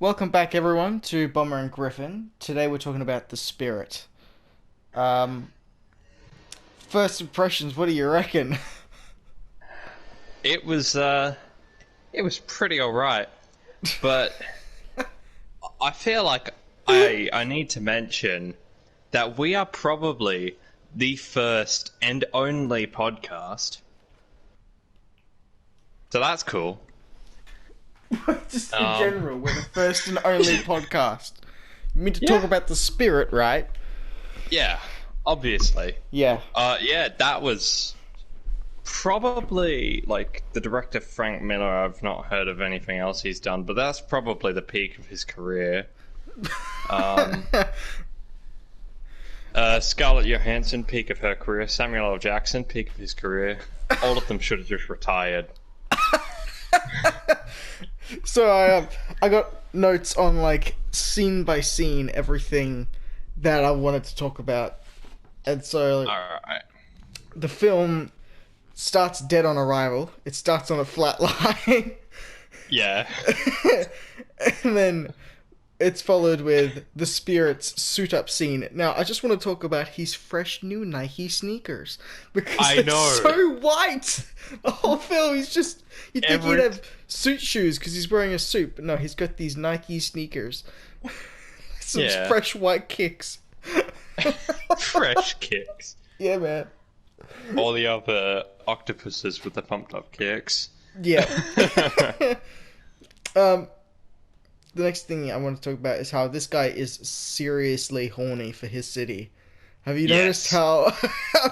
Welcome back, everyone, to Bomber and Griffin. Today we're talking about the spirit. Um, First impressions, what do you reckon? It was it was pretty alright, but I feel like I need to mention that we are probably the first and only podcast. So that's cool. Just in general, we're the first and only podcast. You mean to talk about the spirit, right? Yeah, obviously. Yeah. Yeah, that was probably like the director Frank Miller. I've not heard of anything else he's done, but that's probably the peak of his career. Scarlett Johansson, peak of her career. Samuel L. Jackson, peak of his career. All of them should have just retired. So I got notes on like scene by scene everything that I wanted to talk about, and so like, Alright. the film starts dead on arrival. It starts on a flat line. Yeah. And then it's followed with the spirit's suit up scene. Now, I just want to talk about his fresh new Nike sneakers. Because I they're know. so white. The whole film, he's just... You'd think he'd have suit shoes because he's wearing a suit. But no, he's got these Nike sneakers. Some fresh white kicks. Fresh kicks. Yeah, man. All the other octopuses with the pumped up kicks. Yeah. The next thing I want to talk about is how this guy is seriously horny for his city. Have you noticed how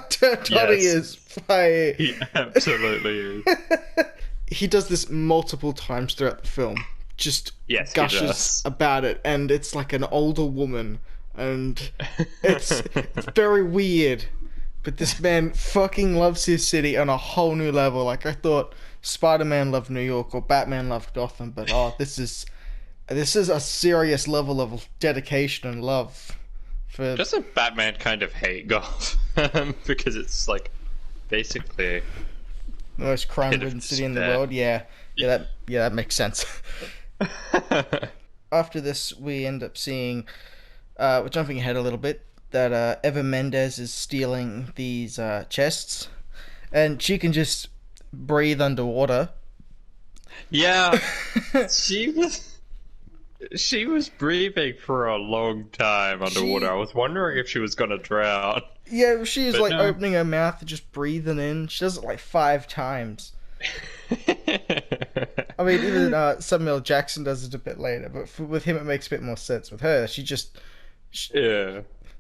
turned on he is by... He absolutely is. He does this multiple times throughout the film. Just gushes about it, and it's like an older woman, and it's very weird. But this man fucking loves his city on a whole new level. Like, I thought Spider-Man loved New York or Batman loved Gotham, but this is a serious level of dedication and love. Doesn't Batman kind of hate Gotham? Because it's like basically the most crime-ridden city in the world. Yeah, that makes sense. After this, we end up seeing, we're jumping ahead a little bit, that Eva Mendes is stealing these chests, and she can just breathe underwater. Yeah, she was breathing for a long time underwater. I was wondering if she was gonna drown. Yeah, she is opening her mouth and just breathing in. She does it like 5 times. I mean, even Samuel Jackson does it a bit later, but with him it makes a bit more sense. With her,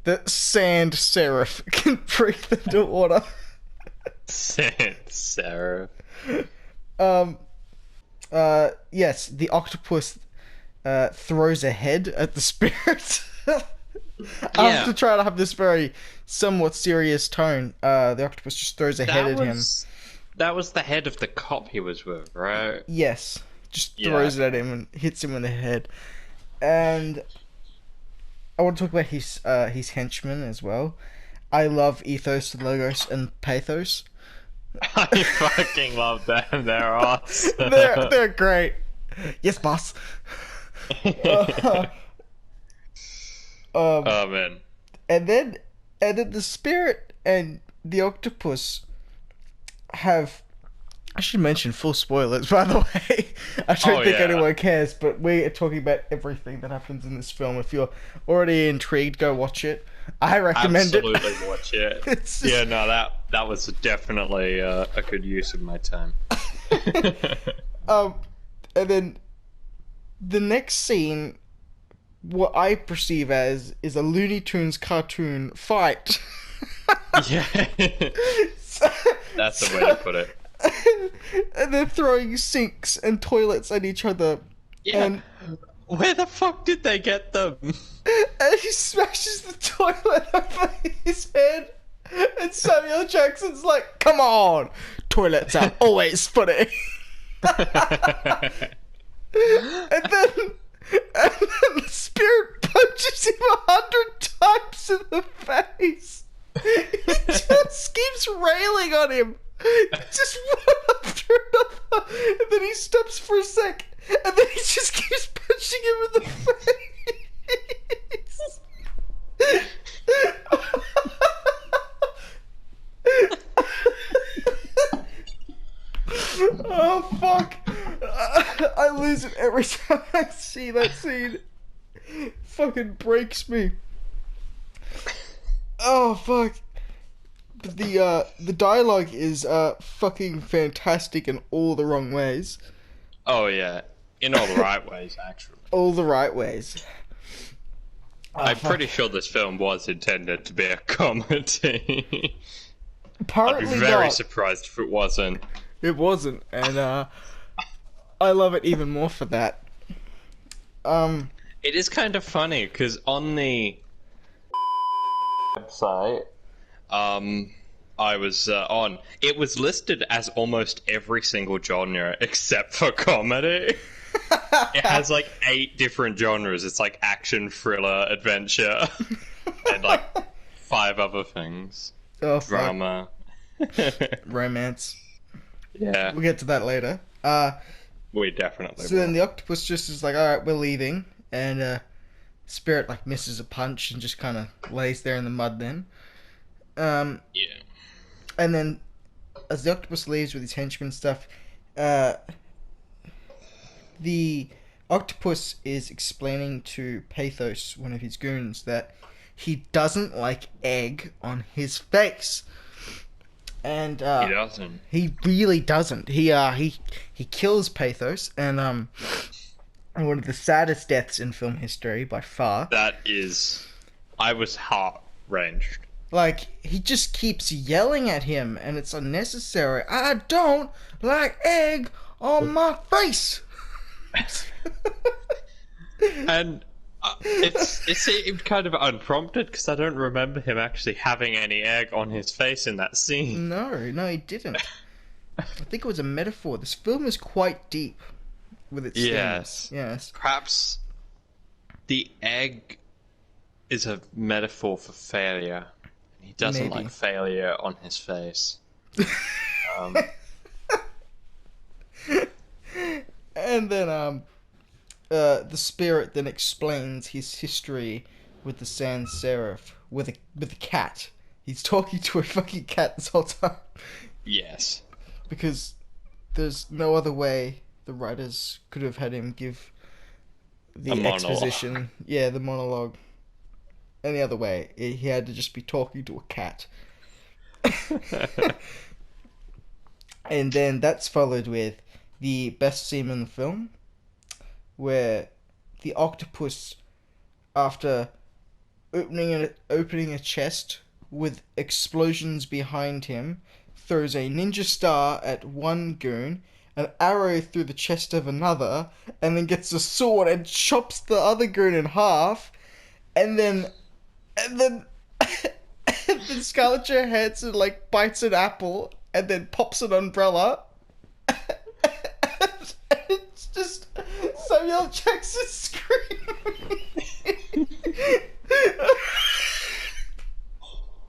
the sand seraph can breathe underwater. Sand seraph. Yes, the octopus throws a head at the spirit. After trying to have this very somewhat serious tone, the octopus just throws a head at him. That was the head of the cop he was with, right? Yes. Just throws it at him and hits him in the head. And I want to talk about his henchmen as well. I love Ethos, Logos, and Pathos. I fucking love them. They're awesome. They're great. Yes, boss. Oh man. And then the spirit and the octopus have... I should mention full spoilers, by the way. I don't think anyone cares, but we are talking about everything that happens in this film. If you're already intrigued, go watch it. I recommend it. Absolutely watch it. Yeah, no, that was definitely a good use of my time. And then the next scene, what I perceive as, is a Looney Tunes cartoon fight. Yeah. That's the way to put it. And they're throwing sinks and toilets at each other. Yeah. And where the fuck did they get them? And he smashes the toilet over his head. And Samuel Jackson's like, come on! Toilets are always funny. And then the spirit punches him 100 times in the face. He just keeps railing on him. Just one after another. And then he stops for a sec. And then he just keeps punching him in the face. Oh fuck! I lose it every time I see that scene. Fucking breaks me. Oh fuck! But the dialogue is fucking fantastic in all the wrong ways. Oh yeah, in all the right ways, actually. All the right ways. I'm pretty sure this film was intended to be a comedy. Apparently I'd be very not. surprised if it wasn't. It wasn't, and I love it even more for that. It is kind of funny because on the website, I was on, it was listed as almost every single genre except for comedy. It has like 8 different genres. It's like action, thriller, adventure, and like 5 other things. Oh, drama, romance. Yeah, We'll get to that later. we definitely. So then the octopus just is like, all right, we're leaving, and Spirit like misses a punch and just kind of lays there in the mud. Then, Yeah. And then as the octopus leaves with his henchmen and stuff, the octopus is explaining to Pathos, one of his goons, that he doesn't like egg on his face. And He doesn't. He really doesn't. He kills Pathos, and one of the saddest deaths in film history by far. That is, I was heart-wrenched. Like, he just keeps yelling at him, and it's unnecessary. I don't like egg on my face. And it's kind of unprompted because I don't remember him actually having any egg on his face in that scene. No, he didn't. I think it was a metaphor. This film is quite deep with its Yes. themes. Yes. Perhaps the egg is a metaphor for failure. He doesn't Maybe. like failure on his face. And then the spirit then explains his history with the sans serif with a cat. He's talking to a fucking cat this whole time. Yes. Because there's no other way the writers could have had him give the exposition. Yeah, the monologue. Any other way, he had to just be talking to a cat. And then that's followed with the best scene in the film, where the octopus, after opening a chest with explosions behind him, throws a ninja star at one goon, an arrow through the chest of another, and then gets a sword and chops the other goon in half, and then Scarlett Johansson like bites an apple and then pops an umbrella. It's just Samuel Jackson screaming.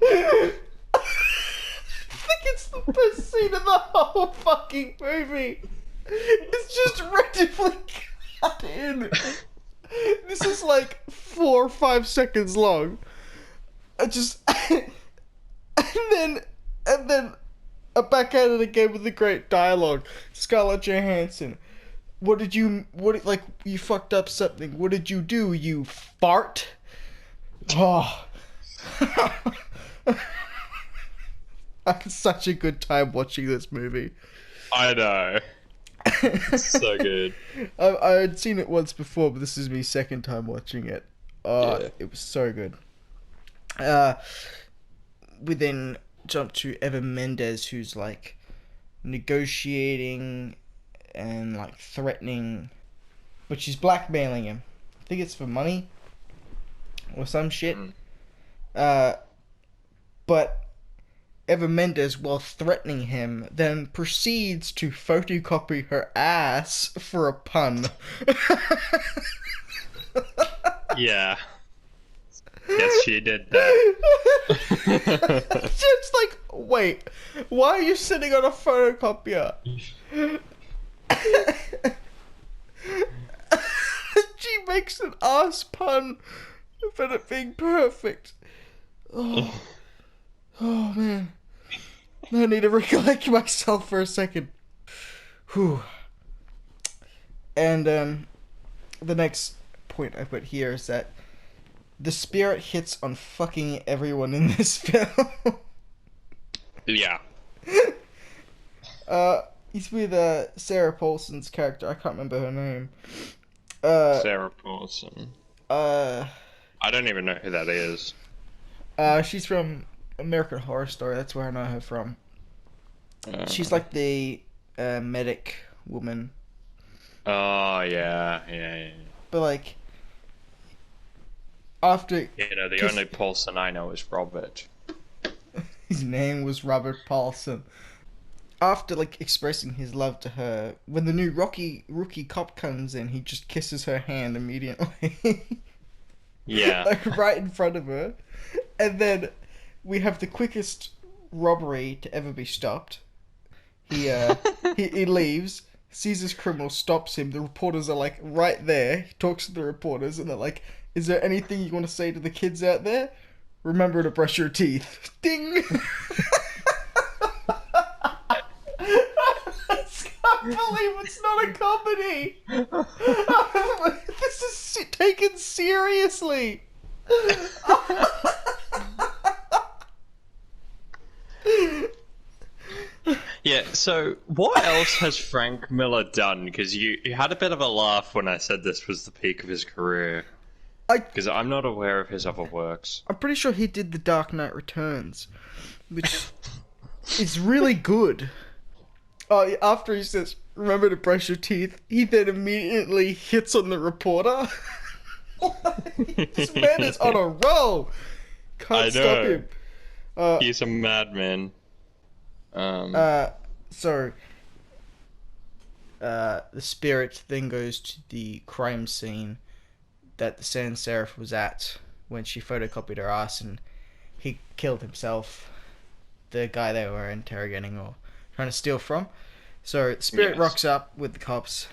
I think it's the best scene in the whole fucking movie. It's just randomly cut in. This is like 4 or 5 seconds long. And then back at it again with the great dialogue. Scarlett Johansson, you fucked up something. What did you do, you fart? Oh. I had such a good time watching this movie. I know. It's so good. I had seen it once before, but this is my second time watching it. Yeah. It was so good. We then jump to Eva Mendes, who's like negotiating and like threatening, but she's blackmailing him. I think it's for money or some shit. But Eva Mendes, while threatening him, then proceeds to photocopy her ass for a pun. Yeah. Yes, she did that. It's like, wait, why are you sitting on a photocopier? She makes an ass pun about it being perfect. Oh, oh man. I need to recollect myself for a second. Whew. And the next point I put here is that the spirit hits on fucking everyone in this film. Yeah. He's with Sarah Paulson's character. I can't remember her name. Sarah Paulson. I don't even know who that is. She's from American Horror Story. That's where I know her from. She's like the medic woman. Oh yeah. But like, after the only Paulson I know is Robert. His name was Robert Paulson. After like expressing his love to her, when the new rookie cop comes in, he just kisses her hand immediately. Yeah. Like right in front of her. And then we have the quickest robbery to ever be stopped. He leaves, sees his criminal, stops him. The reporters are like right there. He talks to the reporters and they're like, "Is there anything you want to say to the kids out there? Remember to brush your teeth." Ding! I can't believe it's not a comedy. This is taken seriously. Yeah, so what else has Frank Miller done? Because you had a bit of a laugh when I said this was the peak of his career. Because I'm not aware of his other works. I'm pretty sure he did The Dark Knight Returns, which is really good. After he says, "Remember to brush your teeth," he then immediately hits on the reporter. This man is on a roll. Can't stop him. He's a madman. So the spirit then goes to the crime scene that the sans serif was at when she photocopied her ass, and he killed himself, the guy they were interrogating or trying to steal from. So the spirit rocks up with the cops,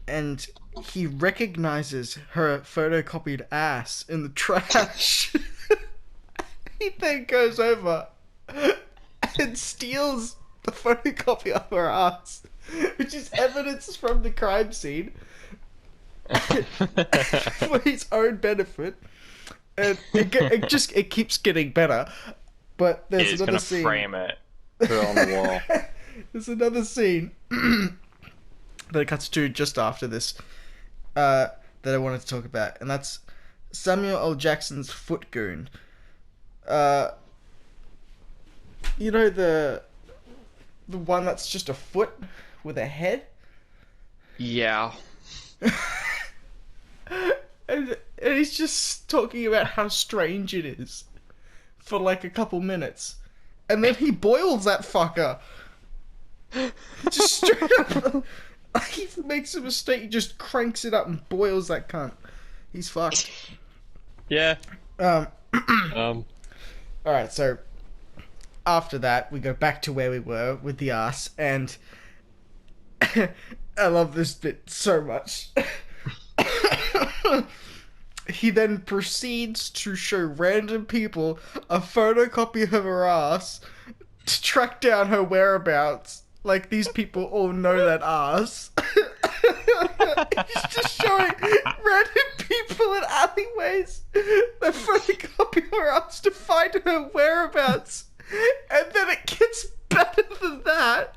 and he recognizes her photocopied ass in the trash. He then goes over and steals the photocopy of her ass, which is evidence from the crime scene, for his own benefit. And it keeps getting better. But there's another scene. He's gonna frame it, put it on the wall. There's another scene that it cuts to just after this that I wanted to talk about, and that's Samuel L. Jackson's foot goon. You know the one that's just a foot with a head? Yeah. And he's just talking about how strange it is for like a couple minutes. And then he boils that fucker. Just straight up. He makes a mistake, he just cranks it up and boils that cunt. He's fucked. Yeah. Alright, so after that, we go back to where we were with the ass, and I love this bit so much. He then proceeds to show random people a photocopy of her ass to track down her whereabouts. Like, these people all know that ass. He's just showing random people in alleyways the photocopy of her ass to find her whereabouts. And then it gets better than that.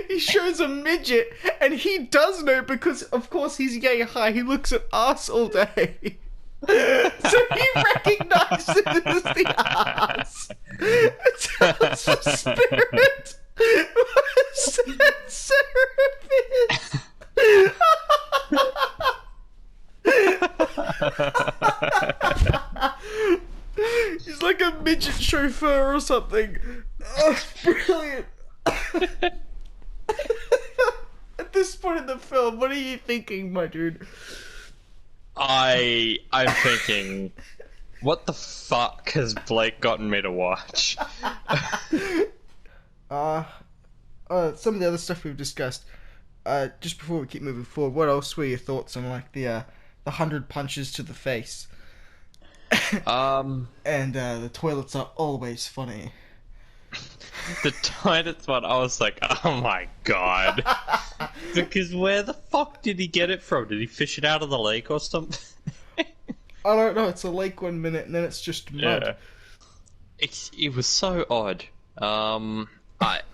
He shows a midget, and he does know because, of course, he's yay high. He looks at ass all day. So he recognizes the ass. It tells the spirit what seraph is. He's like a midget chauffeur or something. Oh, brilliant. At this point in the film, what are you thinking, my dude? I'm thinking, what the fuck has Blake gotten me to watch? Some of the other stuff we've discussed. just before we keep moving forward, what else were your thoughts on like the 100 punches to the face? And the toilets are always funny. The toilets one, I was like, oh my god. Because where the fuck did he get it from? Did he fish it out of the lake or something? I don't know, it's a lake 1 minute and then it's just mud. Yeah. It was so odd. But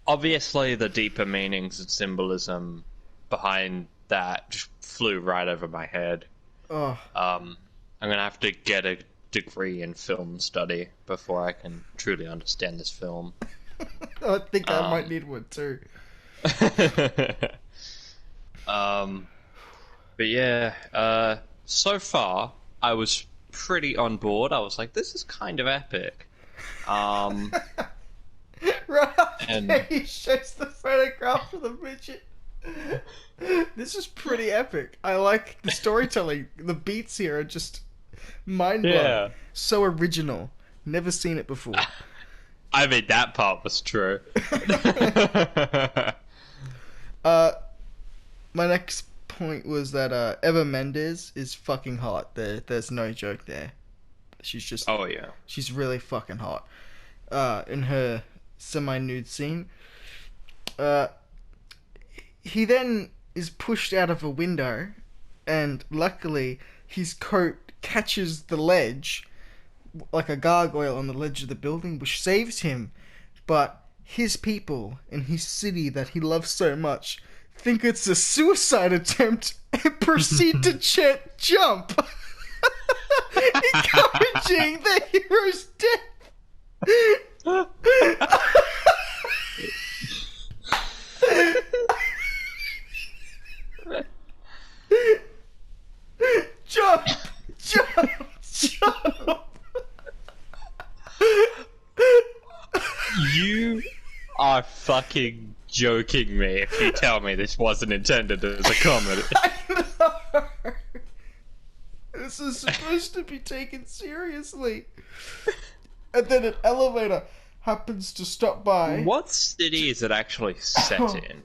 obviously the deeper meanings and symbolism behind that just flew right over my head. Oh. I'm gonna have to get a degree in film study before I can truly understand this film. I think I might need one too. But yeah, so far I was pretty on board. I was like, this is kind of epic. Right after he shows the photograph of the midget. This is pretty epic. I like the storytelling. The beats here are just mind-blowing. Yeah. So original. Never seen it before. I mean, that part was true. My next point was that Eva Mendes is fucking hot. There's no joke there. She's just... Oh, yeah. She's really fucking hot. In her semi-nude scene. He then is pushed out of a window, and luckily his coat catches the ledge, like a gargoyle on the ledge of the building, which saves him. But his people in his city that he loves so much think it's a suicide attempt and proceed to chant "jump," encouraging the hero's death. Jump! Jump! Jump! You are fucking joking me if you tell me this wasn't intended as a comedy. I know. This is supposed to be taken seriously. And then an elevator happens to stop by. What city is it actually set in?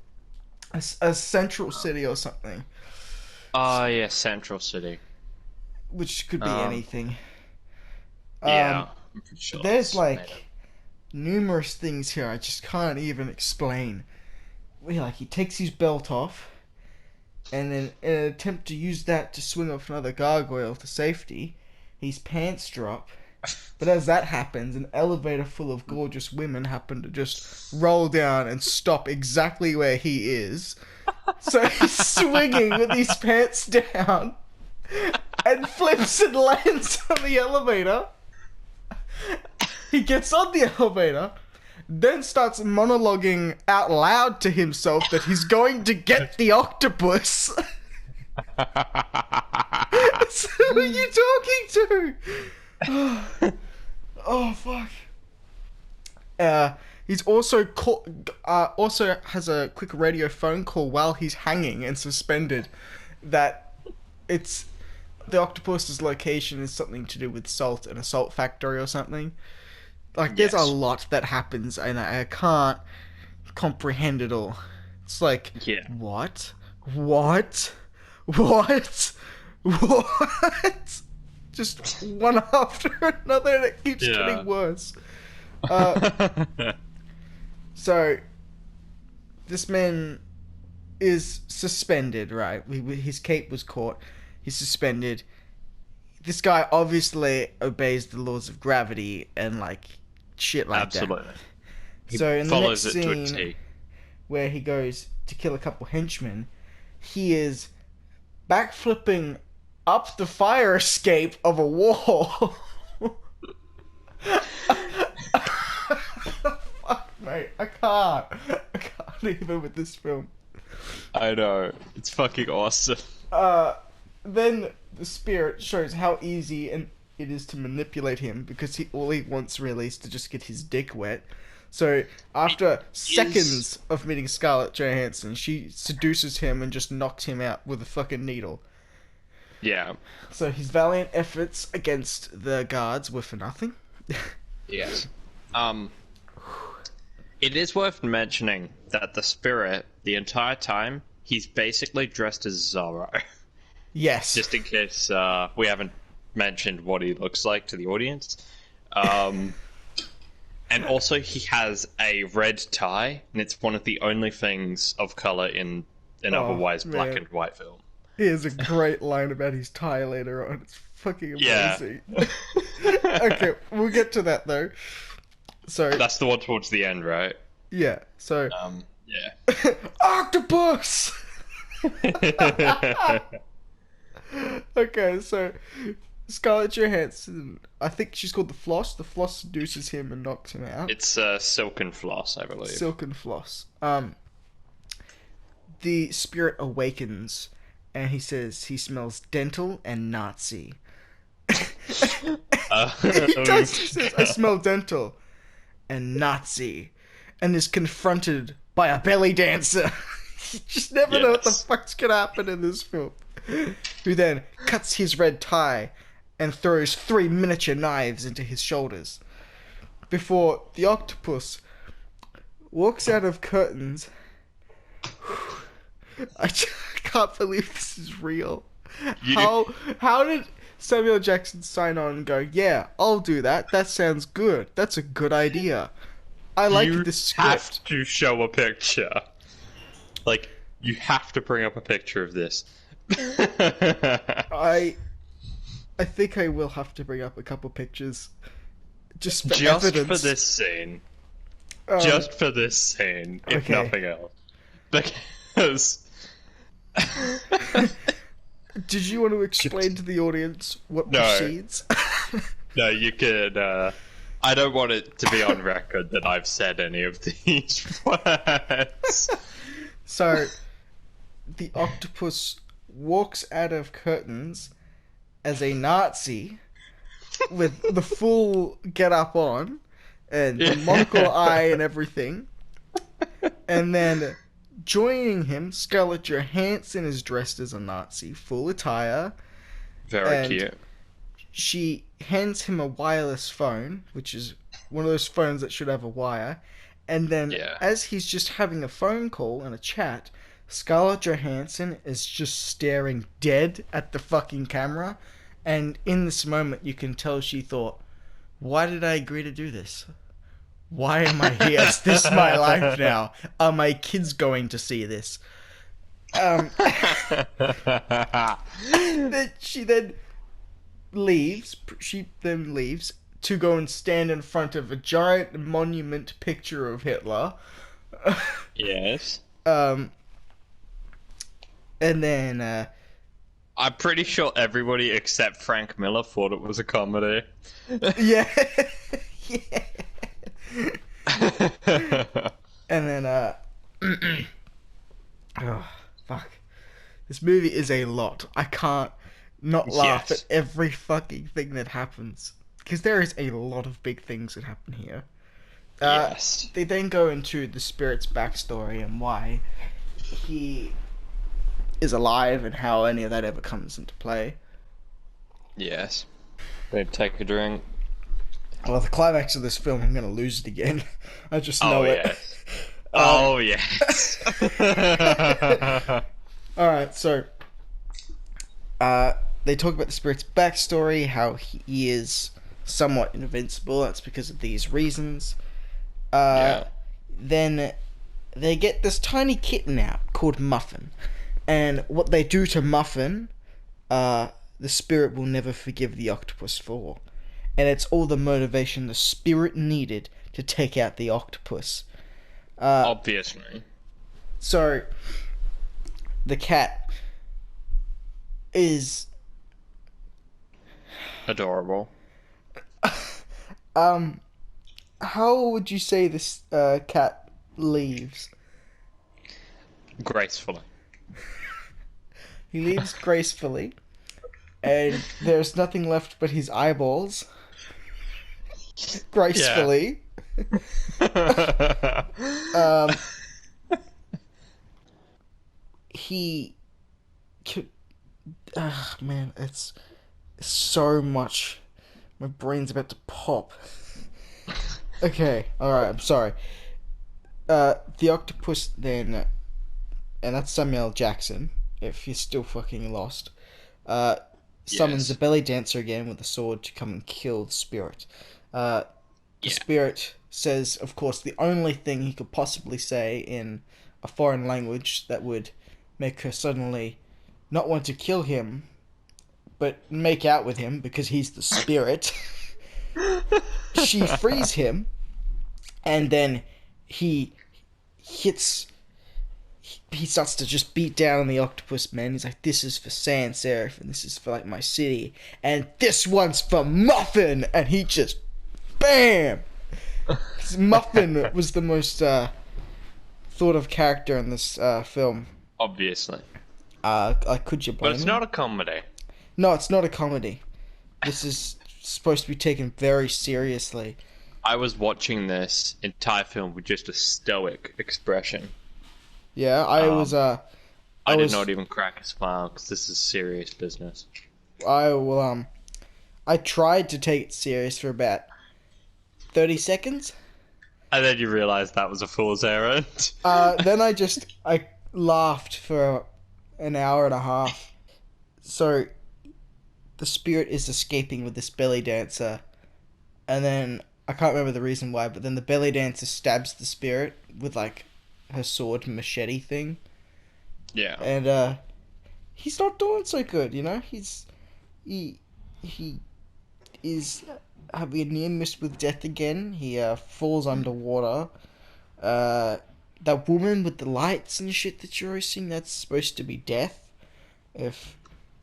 A central city or something. Oh, yeah, Central City. Which could be anything. Yeah, I'm pretty sure. There's like numerous things here I just can't even explain. Like, he takes his belt off, and then in an attempt to use that to swing off another gargoyle to safety, his pants drop. But as that happens, an elevator full of gorgeous women happen to just roll down and stop exactly where he is. So he's swinging with his pants down and flips and lands on the elevator. He gets on the elevator, then starts monologuing out loud to himself that he's going to get the octopus. So who are you talking to? Oh fuck. He's also also has a quick radio phone call while he's hanging and suspended that it's the octopus's location is something to do with salt and a salt factory or something. Like, there's a lot that happens and I can't comprehend it all. It's like, what? Just one after another, and it keeps getting worse. So, this man is suspended, right? His cape was caught. He's suspended. This guy obviously obeys the laws of gravity and, like, shit like that. Absolutely. So, in the next scene where he goes to kill a couple henchmen, he is backflipping up the fire escape of a wall. Fuck, mate. I can't even with this film. I know. It's fucking awesome. Then the spirit shows how easy it is to manipulate him, because all he wants really is to just get his dick wet. So after seconds of meeting Scarlett Johansson, she seduces him and just knocks him out with a fucking needle. Yeah. So his valiant efforts against the guards were for nothing. Yes. It is worth mentioning that the spirit, the entire time, he's basically dressed as Zorro. Yes. Just in case we haven't mentioned what he looks like to the audience. And also he has a red tie, and it's one of the only things of color in an otherwise black and white film. He has a great line about his tie later on. It's fucking amazing. Yeah. Okay, we'll get to that though. So that's the one towards the end, right? Yeah. So yeah. Octopus. Okay, so Scarlett Johansson, I think she's called the Floss. The Floss seduces him and knocks him out. It's Silken Floss, I believe. Silken Floss. The spirit awakens, and he says he smells dental and Nazi. He does. He says, "I smell dental and Nazi," and is confronted by a belly dancer. You just never know what the fuck's gonna happen in this film. Who then cuts his red tie and throws 3 miniature knives into his shoulders. Before the octopus walks out of curtains. I can't believe this is real. How did Samuel Jackson sign on and go, "Yeah, I'll do that. That sounds good. That's a good idea. I like this script." You have to show a picture. Like, you have to bring up a picture of this. I think I will have to bring up a couple pictures. Just for evidence. For this scene. Just for this scene, if nothing else. Because... Did you want to explain to the audience what proceeds? No, you could... I don't want it to be on record that I've said any of these words. So, the octopus walks out of curtains as a Nazi with the full get-up on and the monocle eye and everything. And then joining him, Scarlett Johansson is dressed as a Nazi, full attire. Very cute. She hands him a wireless phone, which is one of those phones that should have a wire. And then, as he's just having a phone call and a chat, Scarlett Johansson is just staring dead at the fucking camera. And in this moment, you can tell she thought, "Why did I agree to do this? Why am I here? Is this my life now? Are my kids going to see this?" She then leaves. She then leaves to go and stand in front of a giant monument picture of Hitler. Yes. And then I'm pretty sure everybody except Frank Miller thought it was a comedy. Yeah. Yeah. And then oh, fuck. This movie is a lot. I can't not laugh at every fucking thing that happens. Because there is a lot of big things that happen here. They then go into the spirit's backstory and why he is alive and how any of that ever comes into play. Yes. They take a drink. Well, the climax of this film, I'm going to lose it again. I just know it. Oh, yes. Alright, so... they talk about the spirit's backstory, how he is somewhat invincible. That's because of these reasons. Then they get this tiny kitten out called Muffin. And what they do to Muffin, the spirit will never forgive the octopus for. And it's all the motivation the spirit needed to take out the octopus. Obviously. So, the cat is... adorable. How would you say this cat leaves? Gracefully. He leaves gracefully, and there's nothing left but his eyeballs. Gracefully. He... man, it's so much. My brain's about to pop. Okay, alright, I'm sorry. The octopus then, and that's Samuel L. Jackson, if you're still fucking lost, summons the belly dancer again with a sword to come and kill the spirit. The spirit says, of course, the only thing he could possibly say in a foreign language that would make her suddenly not want to kill him, but make out with him because he's the spirit. She frees him, and then he starts to just beat down on the octopus man. He's like, this is for sans serif, and this is for like my city, and this one's for Muffin, and he just bam. Muffin was the most thought of character in this film. Obviously. Could you blame him? But it's not a comedy. No, it's not a comedy. This is supposed to be taken very seriously. I was watching this entire film with just a stoic expression. Yeah, I did not even crack a smile because this is serious business. I tried to take it serious for about 30 seconds. And then you realised that was a fool's errand. Then I laughed for an hour and a half. So, the spirit is escaping with this belly dancer, and then I can't remember the reason why, but then the belly dancer stabs the spirit with like her sword machete thing. Yeah. And he's not doing so good, you know? He is having a near miss with death again. He falls underwater. That woman with the lights and shit that you're seeing, that's supposed to be death. If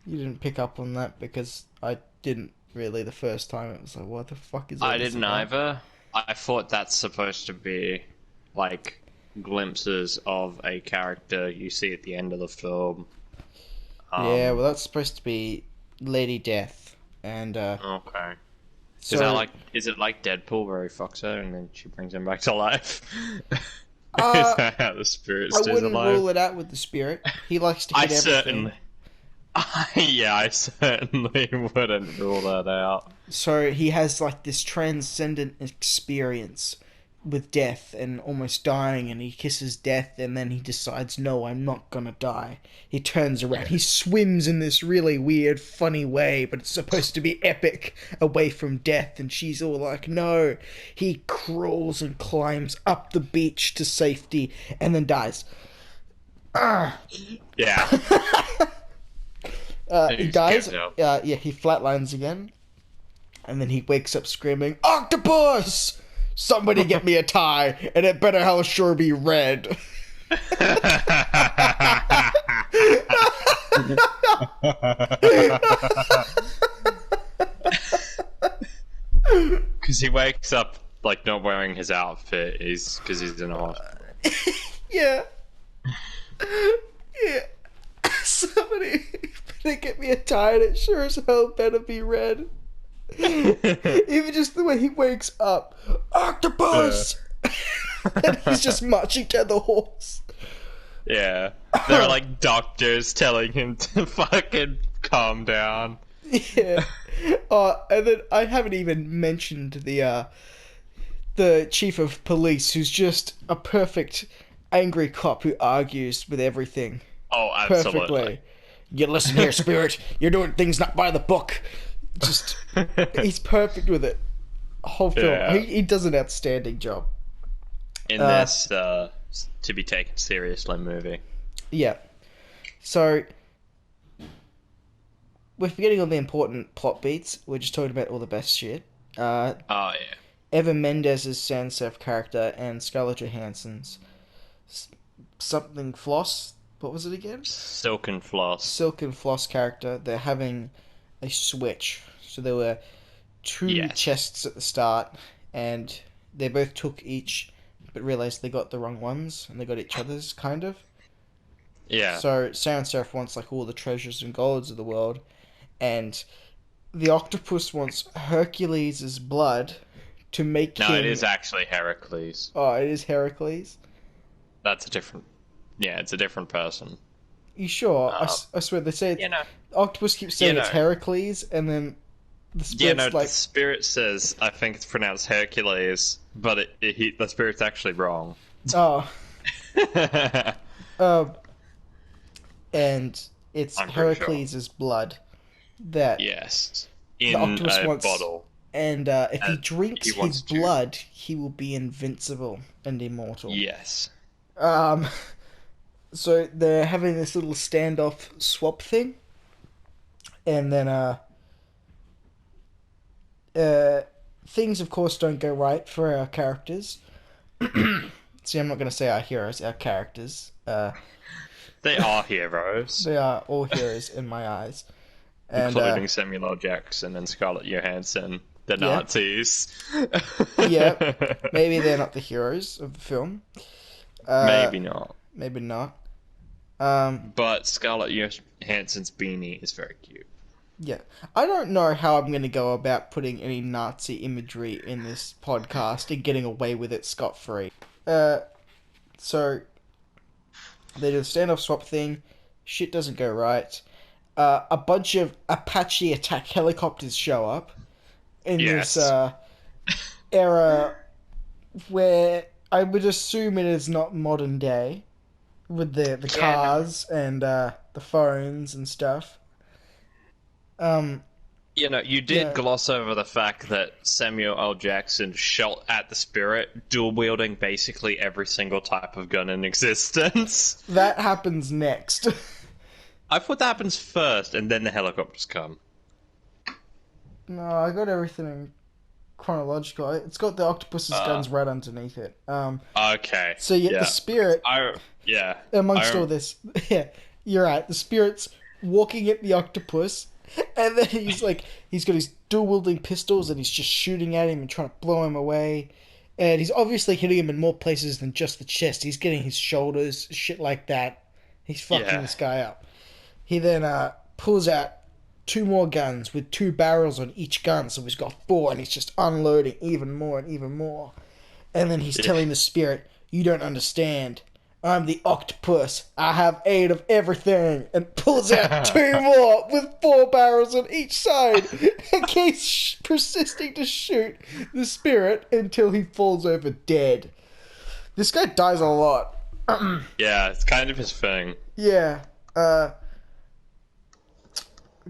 you didn't pick up on that, because I didn't really the first time. It was like, what the fuck is that? I didn't either. I thought that's supposed to be like glimpses of a character you see at the end of the film. Yeah, well, that's supposed to be Lady Death, and okay. So, is it like Deadpool where he fucks her and then she brings him back to life? Is that how the spirit stays alive? I wouldn't rule it out with the spirit. He likes to hit everything. I certainly wouldn't rule that out. So he has like this transcendent experience with death and almost dying, and he kisses death, and then he decides, no, I'm not gonna die. He turns around, he swims in this really weird, funny way, but it's supposed to be epic, away from death, and she's all like, no. He crawls and climbs up the beach to safety, and then dies. Yeah. He dies. He flatlines again, and then he wakes up screaming, "Octopus! Somebody get me a tie, and it better hell sure be red." Because he wakes up like not wearing his outfit, because he's in a hospital. Yeah. Yeah. Somebody better get me a tie, and it sure as hell better be red. Even just the way he wakes up, octopus, and he's just marching to the horse. Yeah, there are like doctors telling him to fucking calm down. Yeah. And then I haven't even mentioned the chief of police, who's just a perfect angry cop who argues with everything. Oh, absolutely. Perfectly. You listen here, spirit. You're doing things not by the book. Just, he's perfect with it. Whole film. Yeah. He does an outstanding job. In this, to be taken seriously movie. Yeah. So, we're forgetting all the important plot beats. We're just talking about all the best shit. Oh, yeah. Eva Mendes's Sansef character and Scarlett Johansson's something Floss. What was it again? Silken Floss character. They're having a switch. So there were two chests at the start, and they both took each, but realized they got the wrong ones, and they got each other's, kind of. Yeah. So Sans Serif wants like all the treasures and golds of the world, and the octopus wants Hercules' blood to make him... No, it is actually Heracles. Oh, it is Heracles? That's a different... Yeah, it's a different person. You sure? I swear, they say it's... Octopus keeps saying it's Heracles, and then the spirit's the spirit says, I think it's pronounced Hercules, but the spirit's actually wrong. Oh. And it's Heracles' blood that the in octopus a wants, bottle. and if he drinks his blood, he will be invincible and immortal. Yes. So they're having this little standoff swap thing, and then things of course don't go right for our characters. See, I'm not going to say our heroes, our characters. They are heroes. They are all heroes in my eyes. And, including Samuel L. Jackson and Scarlett Johansson, the Nazis. Yeah, maybe they're not the heroes of the film. Maybe not. Maybe not. But Scarlett Johansson's beanie is very cute. Yeah. I don't know how I'm going to go about putting any Nazi imagery in this podcast and getting away with it scot-free. So they do the standoff swap thing. Shit doesn't go right. A bunch of Apache attack helicopters show up in this era where I would assume it is not modern day, with the cars and the phones and stuff. You did gloss over the fact that Samuel L. Jackson shot at the Spirit, dual-wielding basically every single type of gun in existence. That happens next. I thought that happens first, and then the helicopters come. No, I got everything in chronological. It's got the octopus's guns right underneath it. Okay. So the Spirit... Amongst all this... Yeah, you're right. The Spirit's walking at the octopus... And then he's got his dual-wielding pistols and he's just shooting at him and trying to blow him away. And he's obviously hitting him in more places than just the chest. He's getting his shoulders, shit like that. He's fucking this guy up. He then pulls out 2 more guns with 2 barrels on each gun. So he's got 4 and he's just unloading even more and even more. And then he's telling the Spirit, "You don't understand. I'm the octopus. I have 8 of everything," and pulls out 2 more with 4 barrels on each side and keeps persisting to shoot the Spirit until he falls over dead. This guy dies a lot. Yeah, it's kind of his thing. Yeah.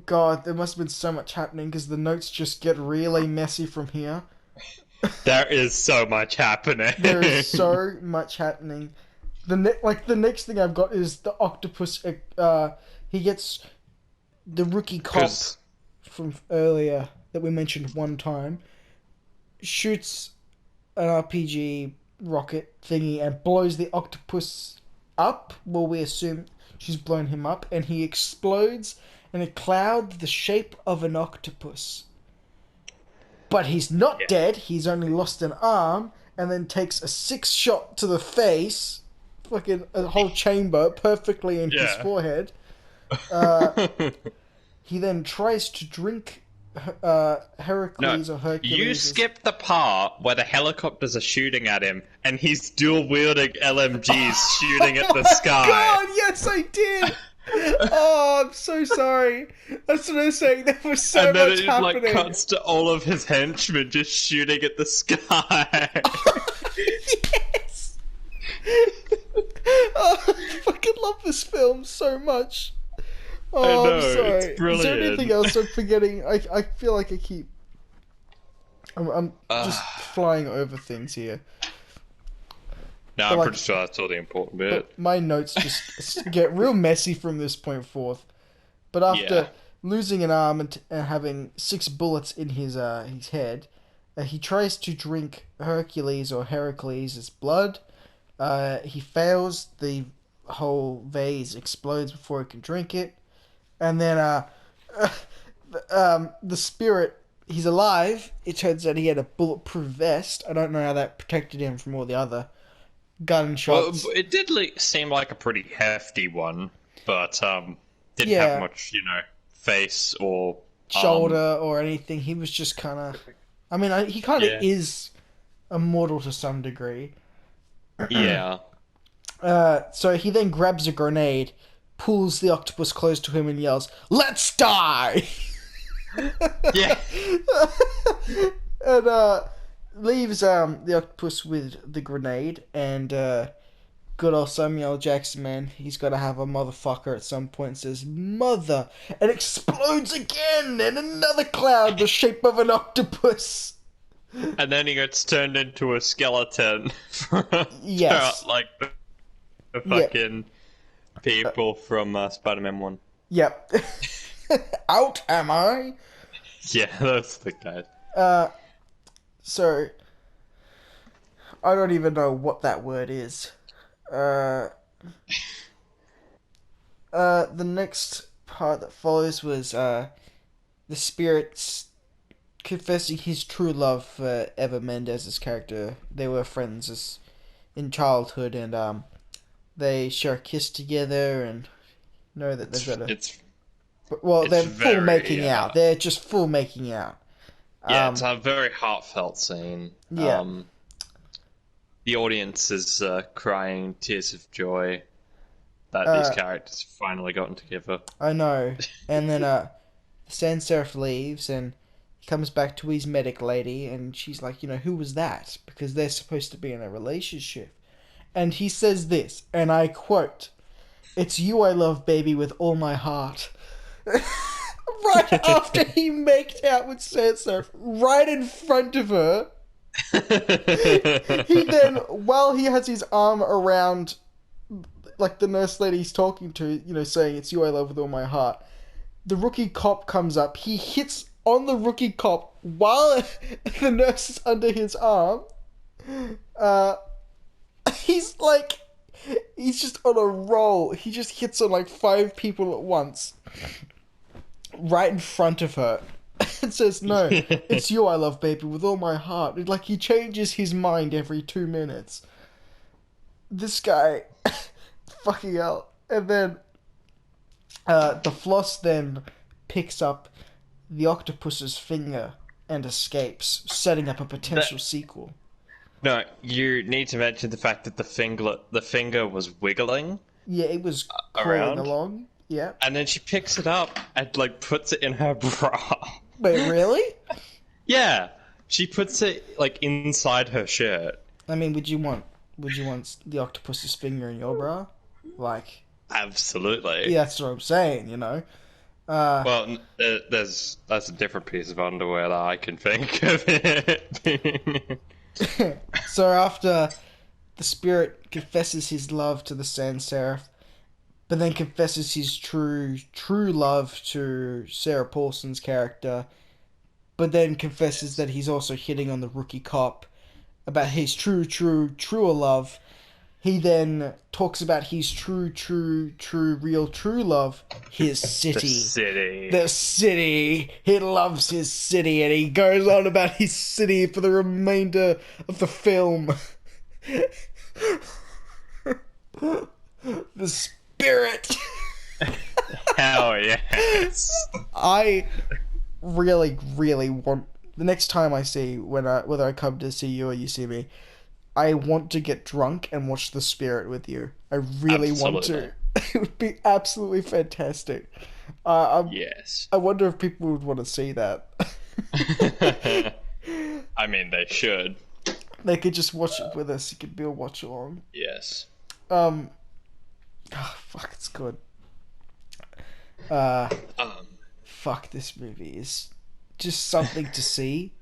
God, there must have been so much happening because the notes just get really messy from here. There is so much happening. There is so much happening. The next thing I've got is the octopus. He gets the rookie cop from earlier that we mentioned one time, shoots an RPG rocket thingy and blows the octopus up. Well, we assume she's blown him up, and he explodes in a cloud the shape of an octopus. But he's not dead. He's only lost an arm, and then takes a 6-shot to the face. Fucking a whole chamber perfectly in his forehead. He then tries to drink Heracles or Hercules. You skipped the part where the helicopters are shooting at him and he's dual-wielding LMGs shooting at the sky. God, yes, I did! Oh, I'm so sorry. That's what I was saying. There was so much happening. And then it cuts to all of his henchmen just shooting at the sky. Yes! Oh, I fucking love this film so much. Oh, I know, I'm sorry. It's brilliant. Is there anything else I'm forgetting? I feel like I'm just flying over things here. No, I'm pretty sure that's all the important bit. My notes just get real messy from this point forth. But after losing an arm and having 6 bullets in his head, he tries to drink Hercules or Heracles' blood. He fails. The whole vase explodes before he can drink it. And then the Spirit, he's alive. It turns out he had a bulletproof vest. I don't know how that protected him from all the other gunshots. Well, it did seem like a pretty hefty one, but didn't have much, face or shoulder or anything. He was just kind of... I mean, he kind of is immortal to some degree. Yeah. So he then grabs a grenade, pulls the octopus close to him and yells, "Let's die!" Yeah. And leaves the octopus with the grenade, and good old Samuel Jackson, man, he's got to have a motherfucker at some point, and says mother, and explodes again in another cloud the shape of an octopus. And then he gets turned into a skeleton. Yes. Like the fucking people from Spider-Man 1. Yep. Out am I? Yeah, that's the guy. So I don't even know what that word is. The next part that follows was the spirits confessing his true love for Eva Mendez's character. They were friends in childhood, and they share a kiss together and know that they've got a... they're full making out. They're just full making out. Yeah, it's a very heartfelt scene. Yeah. The audience is crying tears of joy that these characters have finally gotten together. I know. And then Sans Serif leaves and he comes back to his medic lady and she's like, who was that? Because they're supposed to be in a relationship. And he says this, and I quote, "It's you I love, baby, with all my heart." Right after he maked out with Sans Serif, right in front of her. He then, while he has his arm around, like, the nurse lady he's talking to, saying, "It's you I love with all my heart," the rookie cop comes up. He hits on the rookie cop while the nurse is under his arm. He's just on a roll. He just hits on like 5 people at once. Right in front of her. And says, "No, it's you I love, baby, with all my heart." He changes his mind every 2 minutes. This guy, fucking hell. And then the Floss then picks up the octopus's finger and escapes, setting up a potential sequel. No, you need to mention the fact that the finger was wiggling. Yeah, it was crawling along. Yeah. And then she picks it up and puts it in her bra. Wait, really? Yeah, she puts it inside her shirt. I mean, would you want the octopus's finger in your bra? Absolutely. Yeah, that's what I'm saying. Well, that's a different piece of underwear that I can think of it. So after the spirit confesses his love to the Sans Serif, but then confesses his true love to Sarah Paulson's character, but then confesses that he's also hitting on the rookie cop about his true love. He then talks about his true love, his city. The city. He loves his city, and he goes on about his city for the remainder of the film. The spirit. Hell yes. I really, really want... The next time I see, whether I come to see you or you see me, I want to get drunk and watch The Spirit with you. I really want to. It would be absolutely fantastic. Yes. I wonder if people would want to see that. I mean, they should. They could just watch it with us. It could be a watch along. Yes. Oh, fuck, it's good. Fuck, this movie is just something to see.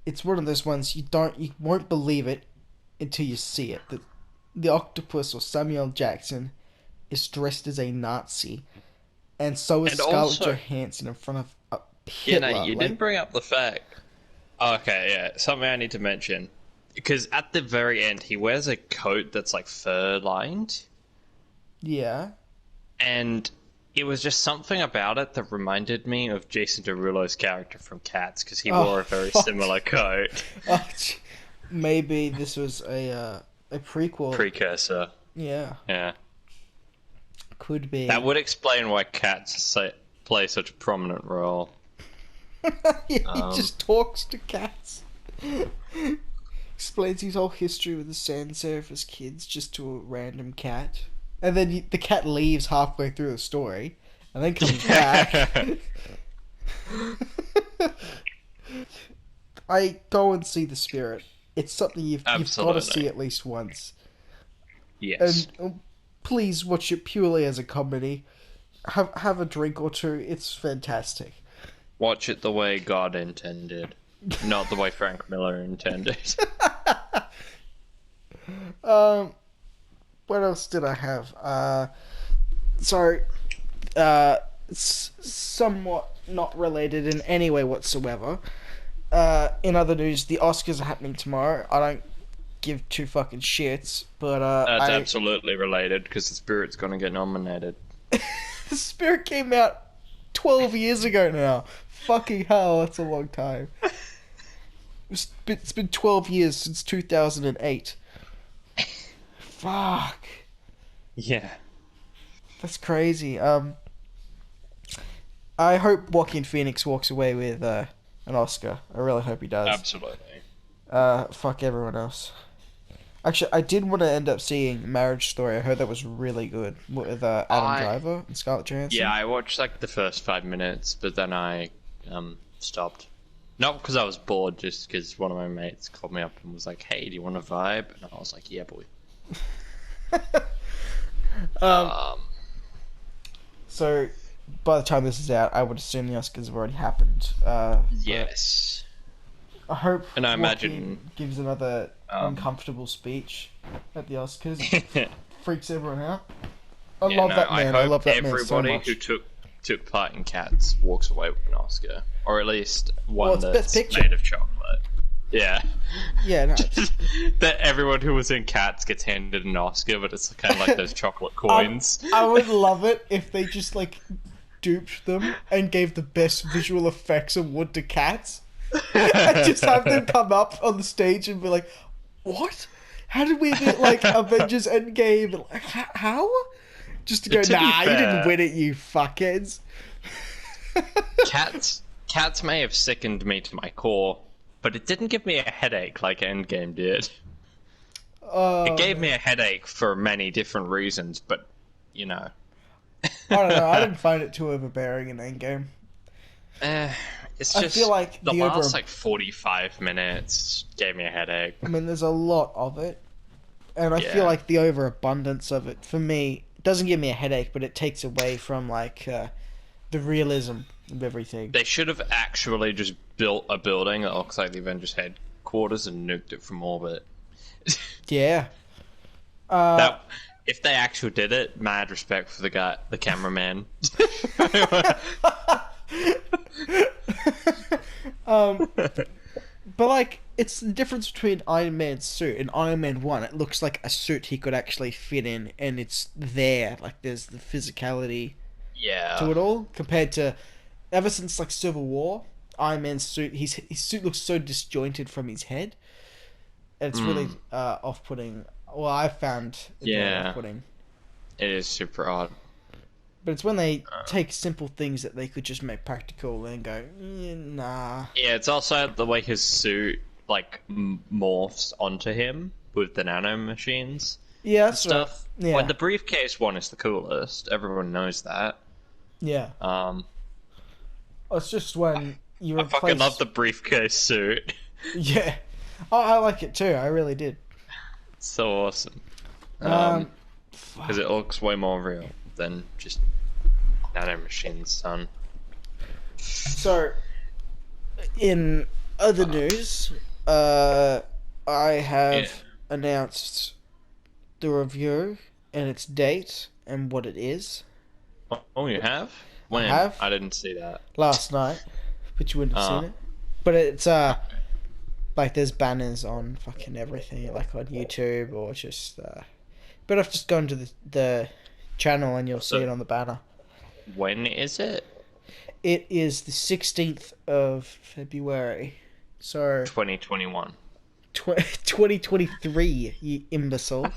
It's one of those ones you won't believe it until you see it. The octopus, or Samuel Jackson, is dressed as a Nazi, and so is Scarlett Johansson in front of Hitler. You didn't bring up the fact. Okay, yeah, something I need to mention, because at the very end he wears a coat that's fur lined. Yeah. And it was just something about it that reminded me of Jason Derulo's character from Cats, because he wore a very similar coat. Maybe this was a prequel. Precursor. Yeah. Yeah. Could be. That would explain why Cats play such a prominent role. He just talks to cats. Explains his whole history with the Sans Serif as kids just to a random cat. And then the cat leaves halfway through the story, and then comes back. I go and see The Spirit. It's something you've got to see at least once. Yes. And please watch it purely as a comedy. Have a drink or two. It's fantastic. Watch it the way God intended, not the way Frank Miller intended. What else did I have? It's somewhat not related in any way whatsoever. In other news, the Oscars are happening tomorrow. I don't give two fucking shits, but that's absolutely related because The Spirit's gonna get nominated. The Spirit came out 12 years ago now. Fucking hell, that's a long time. It's been 12 years since 2008. Fuck. Yeah. That's crazy. I hope Joaquin Phoenix walks away with an Oscar. I really hope he does. Absolutely. Fuck everyone else. Actually, I did want to end up seeing Marriage Story. I heard that was really good with Adam Driver and Scarlett Johansson. Yeah, I watched like the first 5 minutes, but then I stopped. Not because I was bored, just because one of my mates called me up and was like, "Hey, do you want to vibe?" And I was like, "Yeah, boy." So, by the time this is out, I would assume the Oscars have already happened. Yes. I hope. And I imagine gives another uncomfortable speech at the Oscars. Freaks everyone out. I love that man. I love that man so much. Everybody who took part in Cats walks away with an Oscar, or at least one that's made of chocolate. Yeah. Yeah. No. That everyone who was in Cats gets handed an Oscar, but it's kind of like those chocolate coins. I would love it if they just like duped them and gave the best visual effects award to Cats. And just have them come up on the stage and be like, "What? How did we get like Avengers Endgame? Like, how?" Just to go, "Nah, you didn't win it, you fuckheads." Cats may have sickened me to my core, but it didn't give me a headache like Endgame did. It gave me a headache for many different reasons, but you know. I don't know. I didn't find it too overbearing in Endgame. It's just, I feel like the last like 45 minutes gave me a headache. I mean, there's a lot of it, and I feel like the overabundance of it, for me, doesn't give me a headache, but it takes away from like the realism of everything. They should have actually just built a building that looks like the Avengers headquarters and nuked it from orbit. Yeah. If they actually did it, mad respect for the cameraman. But like, it's the difference between Iron Man's suit and Iron Man 1. It looks like a suit he could actually fit in, and it's there. Like, there's the physicality to it all, compared to ever since like Civil War, Iron Man's suit, his suit looks so disjointed from his head. And it's really off-putting. Well, I found it really off-putting. It is super odd. But it's when they take simple things that they could just make practical and go, nah. Yeah, it's also the way his suit like morphs onto him with the nano machines. Yeah, and stuff. Right. Yeah. When the briefcase one is the coolest, everyone knows that. Yeah. It's just when you replace... I fucking love the briefcase suit. Yeah. Oh, I like it too. I really did. It's so awesome. Because it looks way more real than just nano machines, son. So, in other news, I have announced the review and its date and what it is. Oh, you have? When? I have. I didn't see that. Last night, but you wouldn't have seen it. But it's like there's banners on fucking everything, like on YouTube or just. But I've just gone to the channel and you'll see it on the banner. When is it? It is the 16th of February. So 2021. 2023, you imbecile.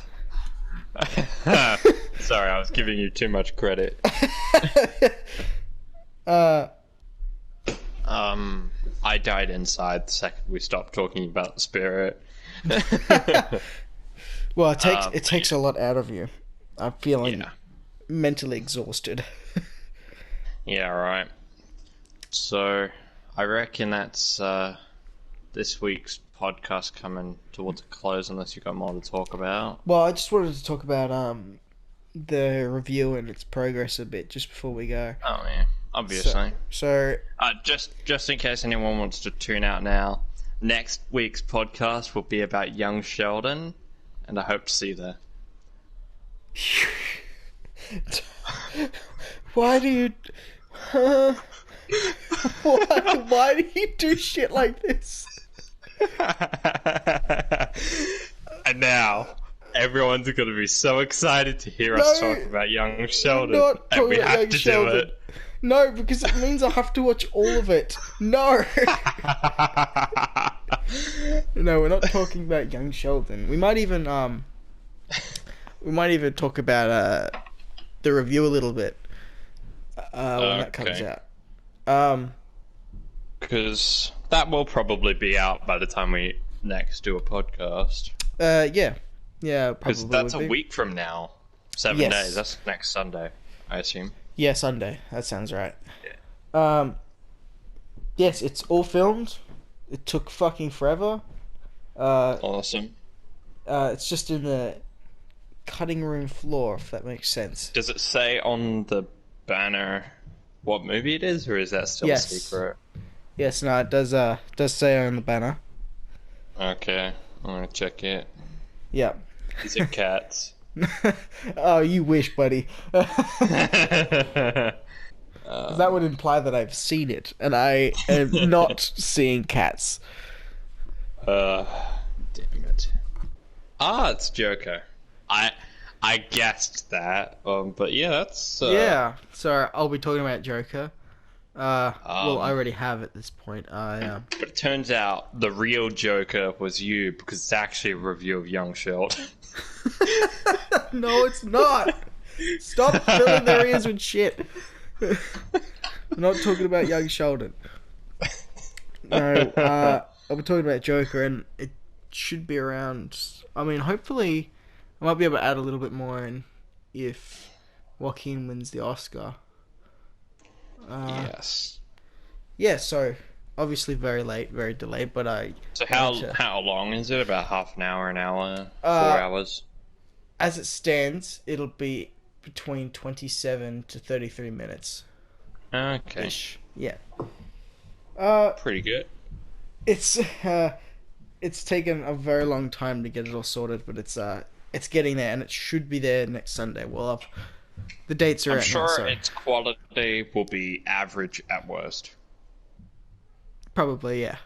Sorry, I was giving you too much credit. I died inside the second we stopped talking about the spirit. Well, it takes a lot out of you. I'm feeling mentally exhausted. Yeah, right. So, I reckon that's this week's podcast coming towards a close, unless you've got more to talk about. Well, I just wanted to talk about the review and its progress a bit just before we go. Oh yeah, obviously. So just in case anyone wants to tune out now, next week's podcast will be about young Sheldon, and I hope to see you there. Why do you? Why do you do shit like this? And now everyone's going to be so excited to hear us talk about young Sheldon, and we have to do it. No, because it means I have to watch all of it. No. No, we're not talking about young Sheldon. We might even talk about the review a little bit when that comes out. Because that will probably be out by the time we next do a podcast. Yeah, probably. Because that's a week from now. 7 days. That's next Sunday, I assume. Yeah, Sunday. That sounds right. Yeah. Yes, it's all filmed. It took fucking forever. Awesome. It's just in the cutting room floor, if that makes sense. Does it say on the banner what movie it is, or is that still a secret? Yes, no, it does say on the banner. Okay, I'm gonna check it. Yeah. Is it cats? Oh, you wish, buddy. That would imply that I've seen it, and I am not seeing cats. Damn it. It's Joker. I guessed that, but yeah, that's... Yeah, so I'll be talking about Joker. Well, I already have at this point. But it turns out the real Joker was you, because it's actually a review of Young Sheldon. No, it's not. Stop filling their ears with shit. We're not talking about Young Sheldon. No, I'll be talking about Joker, and it should be around... I mean, hopefully I might be able to add a little bit more in if Joaquin wins the Oscar. Yes. Yeah, so obviously very late, very delayed, but So how long is it? About half an hour, 4 hours? As it stands, it'll be between 27 to 33 minutes. Okay. Yeah. Pretty good. It's taken a very long time to get it all sorted, but it's getting there, and it should be there next Sunday. Well, the dates are I'm out sure now, so its quality will be average at worst. probably, yeah.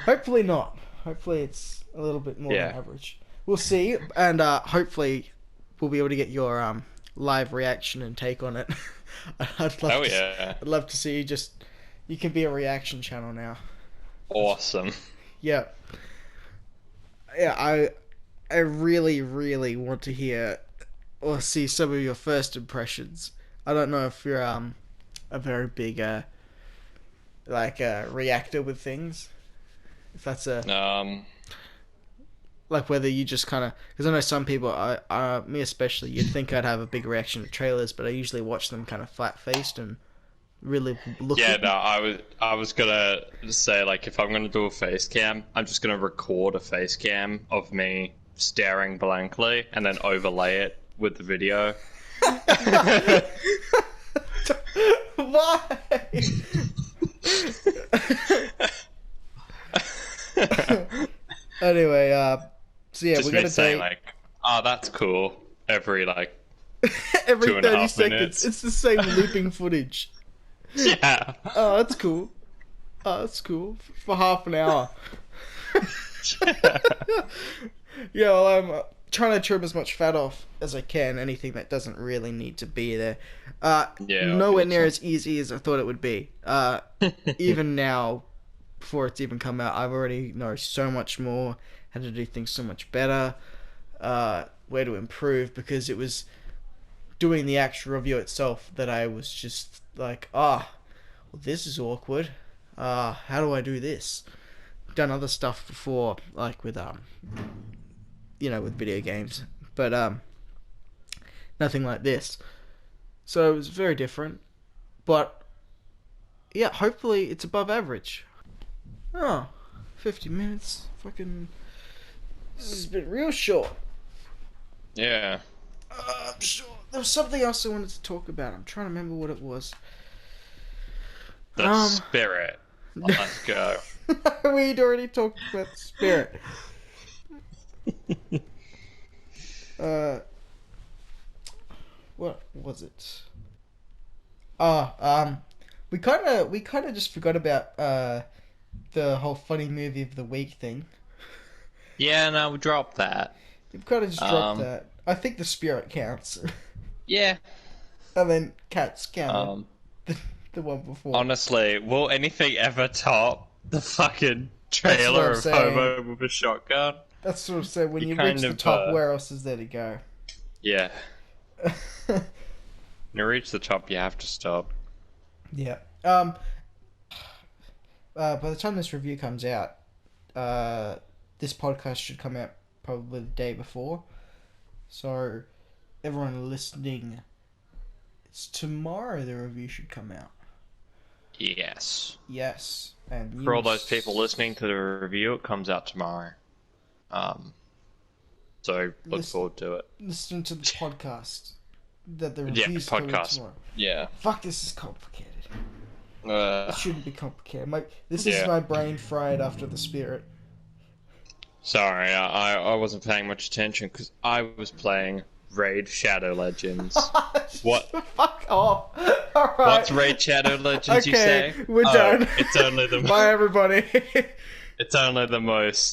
Hopefully not. Hopefully it's a little bit more than average. We'll see, and hopefully we'll be able to get your live reaction and take on it. I'd love to see you. You can be a reaction channel now. Awesome. Yeah. Yeah, I really, really want to hear or see some of your first impressions. I don't know if you're a very big reactor with things. If that's like whether you just kind of, because I know some people, me especially, you'd think I'd have a big reaction to trailers, but I usually watch them kind of flat-faced and really look. Yeah, no, I was gonna say, like, if I'm gonna do a face cam, I'm just gonna record a face cam of me staring blankly and then overlay it with the video. Why? Anyway, so yeah, just we're gonna say like, "Oh, that's cool." Every every 2.5 30 seconds, minutes. it's the same looping footage. Yeah. Oh, that's cool. Oh, that's cool. For half an hour. Yeah, well, I'm trying to trim as much fat off as I can. Anything that doesn't really need to be there. Nowhere near as easy as I thought it would be. Even now, before it's even come out, I've already know so much more, how to do things so much better, where to improve, because it was doing the actual review itself that I was just like, well, this is awkward. How do I do this? Done other stuff before, like with with video games, but nothing like this. So it was very different, but yeah, hopefully it's above average. Oh, 50 minutes. Fucking. This has been real short. Yeah. I'm sure. There was something else I wanted to talk about. I'm trying to remember what it was. The spirit. Let's go. We'd already talked about the spirit. What was it? We kind of just forgot about the whole funny movie of the week thing. Yeah, no, we dropped that. We've kind of just dropped that. I think the spirit counts. Yeah. And then Cats count. The one before. Honestly, will anything ever top the fucking trailer of Homo with a shotgun? That's what I'm saying. When you reach the top, where else is there to go? Yeah. When you reach the top, you have to stop. Yeah. By the time this review comes out, this podcast should come out probably the day before. So, everyone listening, it's tomorrow the review should come out. Yes. Yes. And for all those people listening to the review, it comes out tomorrow. So look forward to it. Listen to the podcast. That the review's coming tomorrow. Yeah. Fuck, this is complicated. It shouldn't be complicated. This is my brain fried after the spirit. Sorry, I wasn't paying much attention because I was playing Raid Shadow Legends. What? Fuck off. All right. What's Raid Shadow Legends, you say? We're done. It's only the... Bye, everybody. It's only the most